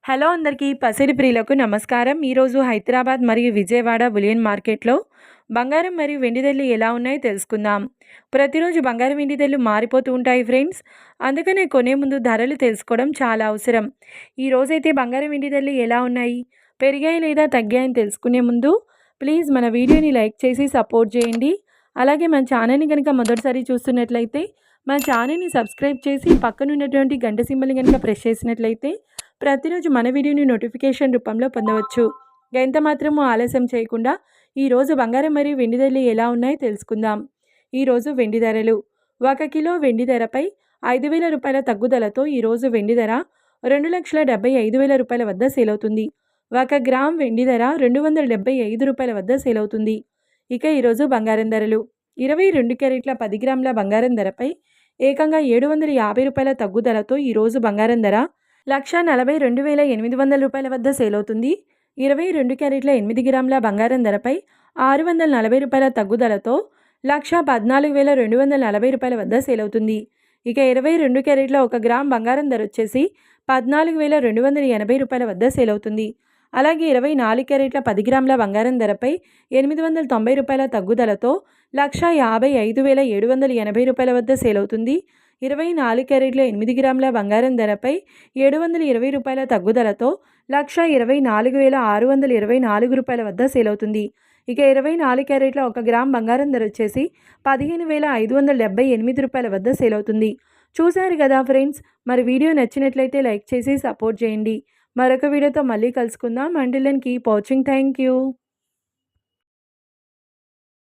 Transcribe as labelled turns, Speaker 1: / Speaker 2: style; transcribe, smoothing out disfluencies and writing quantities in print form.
Speaker 1: Hello అందరికీ పసిడి ప్రియులకు నమస్కారం. ఈరోజు హైదరాబాద్ మరియు విజయవాడ బులియన్ మార్కెట్లో బంగారం మరియు వెండి ధరలు ఎలా ఉన్నాయో తెలుసుకుందాం. ప్రతిరోజు బంగారం వెండి ధరలు మారిపోతూ ఉంటాయి ఫ్రెండ్స్. అందుకనే కొనే ముందు ధరలు తెలుసుకోవడం చాలా అవసరం. ఈరోజైతే బంగారం వెండి ధరలు ఎలా ఉన్నాయి, పెరిగాయి లేదా తగ్గాయని తెలుసుకునే ముందు ప్లీజ్ మన వీడియోని లైక్ చేసి సపోర్ట్ చేయండి. అలాగే మన ఛానల్ని కనుక మొదటిసారి చూస్తున్నట్లయితే మన ఛానల్ని సబ్స్క్రైబ్ చేసి పక్కనున్నటువంటి గంట సింబల్ని కనుక ప్రెస్ చేసినట్లయితే ప్రతిరోజు మన వీడియోని నోటిఫికేషన్ రూపంలో పొందవచ్చు. ఎంత మాత్రమూ ఆలస్యం చేయకుండా ఈరోజు బంగారం మరియు వెండి ధరలు ఎలా ఉన్నాయో తెలుసుకుందాం. ఈరోజు వెండి ధరలు: 1 కిలో వెండి ధరపై 5,000 రూపాయల తగ్గుదలతో ఈరోజు వెండి ధర 2,75,000 రూపాయల వద్ద సేల్ అవుతుంది. 1 గ్రామ్ వెండి ధర 275 రూపాయల వద్ద సేల్ అవుతుంది. ఇక ఈరోజు బంగారం ధరలు: 22 క్యారెట్ల 10 గ్రాముల బంగారం ధరపై ఏకంగా 750 రూపాయల తగ్గుదలతో ఈరోజు బంగారం ధర 1,42,800 రూపాయల వద్ద సేల్ అవుతుంది. 22 క్యారెట్ల 8 గ్రాముల బంగారం ధరపై 640 రూపాయల తగ్గుదలతో 1,14,240 రూపాయల వద్ద సేల్ అవుతుంది. ఇక 22 క్యారెట్ల 1 గ్రామ్ బంగారం ధర వచ్చేసి 14,280 రూపాయల వద్ద సేల్ అవుతుంది. అలాగే 24 క్యారెట్ల 10 గ్రాముల బంగారం ధరపై 890 రూపాయల తగ్గుదలతో 1,55,780 రూపాయల వద్ద సేల్ అవుతుంది. 24 క్యారెట్ల 8 గ్రాముల బంగారం ధరపై 720 రూపాయల తగ్గుదలతో 1,24,624 రూపాయల వద్ద సేల్ అవుతుంది. ఇక 24 క్యారెట్ల 1 గ్రామ్ బంగారం ధర వచ్చేసి 15,578 రూపాయల వద్ద సేల్ అవుతుంది. చూశారు కదా ఫ్రెండ్స్, మరి వీడియో నచ్చినట్లయితే లైక్ చేసి సపోర్ట్ చేయండి. మరొక వీడియోతో మళ్ళీ కలుసుకుందాం. Until then keep watching. Thank you.